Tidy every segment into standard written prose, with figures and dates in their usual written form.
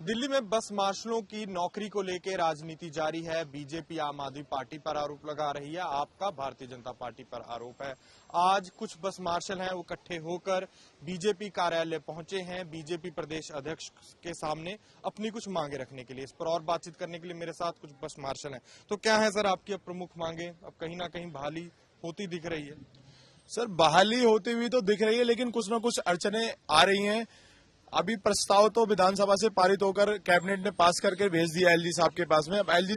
दिल्ली में बस मार्शलों की नौकरी को लेकर राजनीति जारी है। बीजेपी आम आदमी पार्टी पर आरोप लगा रही है, आपका भारतीय जनता पार्टी पर आरोप है। आज कुछ बस मार्शल हैं, वो इकट्ठे होकर बीजेपी कार्यालय पहुंचे हैं, बीजेपी प्रदेश अध्यक्ष के सामने अपनी कुछ मांगे रखने के लिए। इस पर और बातचीत करने के लिए मेरे साथ कुछ बस मार्शल हैं। तो क्या है सर आपकी अब प्रमुख मांगे? अब कहीं ना कहीं बहाली होती दिख रही है। सर, बहाली होती हुई तो दिख रही है, लेकिन कुछ न कुछ अड़चने आ रही हैं। अभी प्रस्ताव तो विधानसभा से पारित होकर कैबिनेट ने पास करके भेज दिया एलजी साहब के पास में। अब एलजी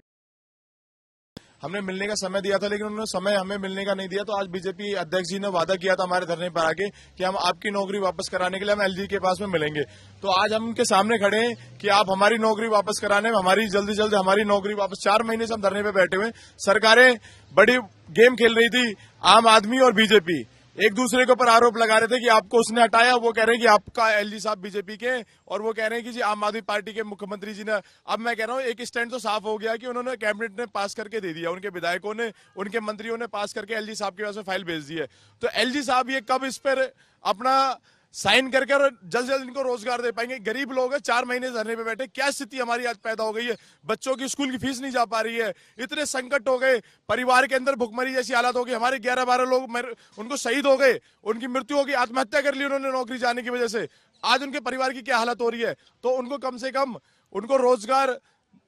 हमने मिलने का समय दिया था, लेकिन उन्होंने समय हमें मिलने का नहीं दिया। तो आज बीजेपी अध्यक्ष जी ने वादा किया था हमारे धरने पर आके कि हम आपकी नौकरी वापस कराने के लिए हम एलजी के पास में मिलेंगे। तो आज हम उनके सामने खड़े हैं कि आप हमारी नौकरी वापस कराने में हमारी जल्दी से जल्दी हमारी नौकरी वापस। 4 महीने से हम धरने पर बैठे हुए। सरकारें बड़ी गेम खेल रही थी, आम आदमी और बीजेपी एक दूसरे के ऊपर आरोप लगा रहे थे कि आपको उसने हटाया, वो कह रहे हैं कि आपका एलजी साहब बीजेपी के, और वो कह रहे हैं कि जी आम आदमी पार्टी के मुख्यमंत्री जी ने। अब मैं कह रहा हूं एक स्टैंड तो साफ हो गया कि उन्होंने कैबिनेट ने पास करके दे दिया, उनके विधायकों ने उनके मंत्रियों ने पास करके एलजी साहब के पास में फाइल भेज दी है। तो एलजी साहब ये कब इस पर अपना साइन करके और जल्द से जल्द इनको रोजगार दे पाएंगे? गरीब लोग हैं, 4 महीने धरने पे बैठे। क्या स्थिति हमारी आज पैदा हो गई है? बच्चों की स्कूल की फीस नहीं जा पा रही है, इतने संकट हो गए, परिवार के अंदर भुखमरी जैसी हालत हो गई। हमारे 11-12 लोग उनको शहीद हो गए, उनकी मृत्यु हो गई, आत्महत्या कर ली उन्होंने नौकरी जाने की वजह से। आज उनके परिवार की क्या हालत हो रही है? तो उनको कम से कम उनको रोजगार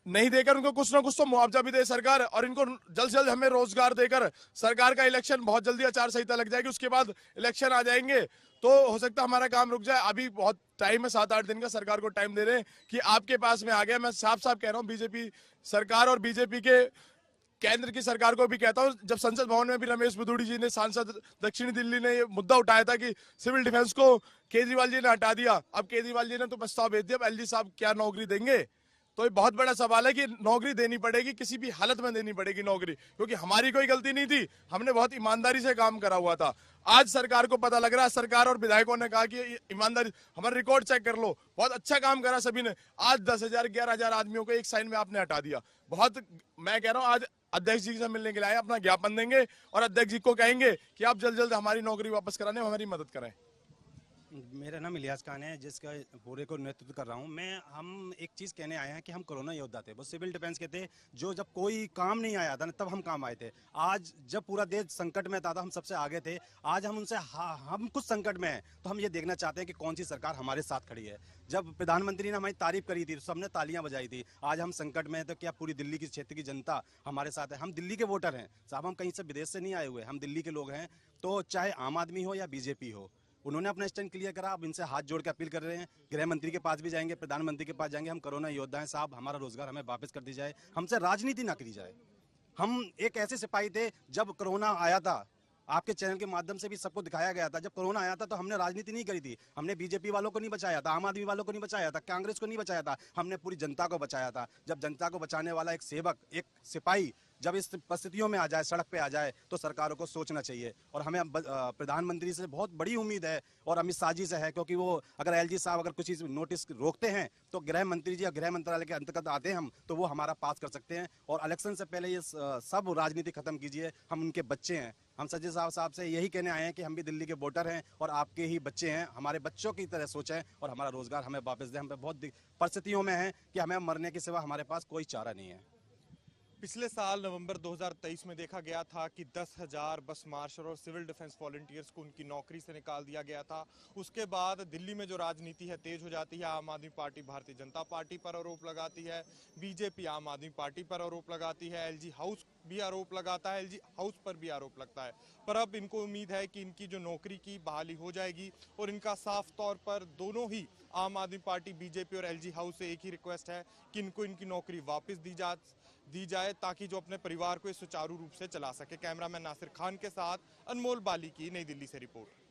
नहीं देकर उनको कुछ ना कुछ तो मुआवजा भी दे सरकार, और इनको जल्द से जल्द हमें रोजगार देकर। सरकार का इलेक्शन बहुत जल्दी आचार संहिता लग जाएगी, उसके बाद इलेक्शन आ जाएंगे, तो हो सकता है हमारा काम रुक जाए। अभी बहुत टाइम है, 7-8 दिन का सरकार को टाइम दे रहे हैं कि आपके पास में आ गया। मैं साफ साफ कह रहा हूं बीजेपी सरकार और बीजेपी के केंद्र की सरकार को भी कहता हूं, जब संसद भवन में भी रमेश बिधूड़ी जी ने, सांसद दक्षिणी दिल्ली ने, ये मुद्दा उठाया था कि सिविल डिफेंस को केजरीवाल जी ने हटा दिया। अब केजरीवाल जी ने तो प्रस्ताव भेज दिया, अब एलजी साहब क्या नौकरी देंगे? तो ये बहुत बड़ा सवाल है कि नौकरी देनी पड़ेगी, किसी भी हालत में देनी पड़ेगी नौकरी, क्योंकि हमारी कोई गलती नहीं थी, हमने बहुत ईमानदारी से काम करा हुआ था। आज सरकार को पता लग रहा है, सरकार और विधायकों ने कहा कि ईमानदारी, हमारा रिकॉर्ड चेक कर लो, बहुत अच्छा काम करा सभी ने। आज 10,000 11,000 आदमियों को एक साइन में आपने हटा दिया। बहुत, मैं कह रहा हूं आज अध्यक्ष जी से मिलने के लिए आए, अपना ज्ञापन देंगे और अध्यक्ष जी को कहेंगे कि आप जल्द जल्द हमारी नौकरी वापस कराने में हमारी मदद करें। मेरा नाम इलियास खान है, जिसका पूरे को नेतृत्व कर रहा हूं। हम एक चीज़ कहने आए हैं कि हम कोरोना योद्धा थे, वो सिविल डिफेंस के थे, जो जब कोई काम नहीं आया था ना तब हम काम आए थे। आज जब पूरा देश संकट में था हम सबसे आगे थे। आज हम उनसे हम कुछ संकट में हैं, तो हम ये देखना चाहते हैं कि कौन सी सरकार हमारे साथ खड़ी है। जब प्रधानमंत्री ने हमारी तारीफ करी थी तो सबने तालियां बजाई थी। आज हम संकट में हैं, तो क्या पूरी दिल्ली की क्षेत्र की जनता हमारे साथ है? हम दिल्ली के वोटर हैं साहब, हम कहीं से विदेश से नहीं आए हुए, हम दिल्ली के लोग हैं। तो चाहे आम आदमी हो या बीजेपी हो, उन्होंने अपना स्टैंड क्लियर करा। अब इनसे हाथ जोड़ के अपील कर रहे हैं, गृह मंत्री के पास भी जाएंगे, प्रधानमंत्री के पास जाएंगे। हम कोरोना योद्धा हैं साहब, हमारा रोजगार हमें वापस कर दी जाए, हमसे राजनीति ना करी जाए। हम एक ऐसे सिपाही थे, जब कोरोना आया था आपके चैनल के माध्यम से भी सबको दिखाया गया था, जब कोरोना आया था तो हमने राजनीति नहीं करी थी, हमने बीजेपी वालों को नहीं बचाया था, आम आदमी वालों को नहीं बचाया था, कांग्रेस को नहीं बचाया था, हमने पूरी जनता को बचाया था। जब जनता को बचाने वाला एक सेवक, एक सिपाही जब इस परिस्थितियों में आ जाए, सड़क पे आ जाए, तो सरकारों को सोचना चाहिए। और हमें प्रधानमंत्री से बहुत बड़ी उम्मीद है और अमित शाह जी से है, क्योंकि वो अगर एलजी साहब अगर कुछ चीज़ नोटिस रोकते हैं तो गृह मंत्री जी या गृह मंत्रालय के अंतर्गत आते हैं हम, तो वो हमारा पास कर सकते हैं। और इलेक्शन से पहले ये सब राजनीति खत्म कीजिए, हम उनके बच्चे हैं। हम सज्जन साहब से यही कहने आए हैं कि हम भी दिल्ली के वोटर हैं और आपके ही बच्चे हैं, हमारे बच्चों की तरह सोचें और हमारा रोजगार हमें वापस दें। हम बहुत परिस्थितियों में हैं कि हमें मरने के सिवा हमारे पास कोई चारा नहीं है। पिछले साल नवंबर 2023 में देखा गया था कि 10,000 बस मार्शल और सिविल डिफेंस वॉलंटियर्स को उनकी नौकरी से निकाल दिया गया था। उसके बाद दिल्ली में जो राजनीति है तेज हो जाती है। आम आदमी पार्टी भारतीय जनता पार्टी पर आरोप लगाती है, बीजेपी आम आदमी पार्टी पर आरोप लगाती है, एलजी हाउस भी आरोप लगाता है, एलजी हाउस पर भी आरोप लगता है। पर अब इनको उम्मीद है कि इनकी जो नौकरी की बहाली हो जाएगी और इनका साफ तौर पर दोनों ही आम आदमी पार्टी, बीजेपी और एलजी हाउस से एक ही रिक्वेस्ट है कि इनको इनकी नौकरी वापस दी जाए ताकि जो अपने परिवार को सुचारू रूप से चला सके। कैमरामैन नासिर खान के साथ अनमोल बाली की नई दिल्ली से रिपोर्ट।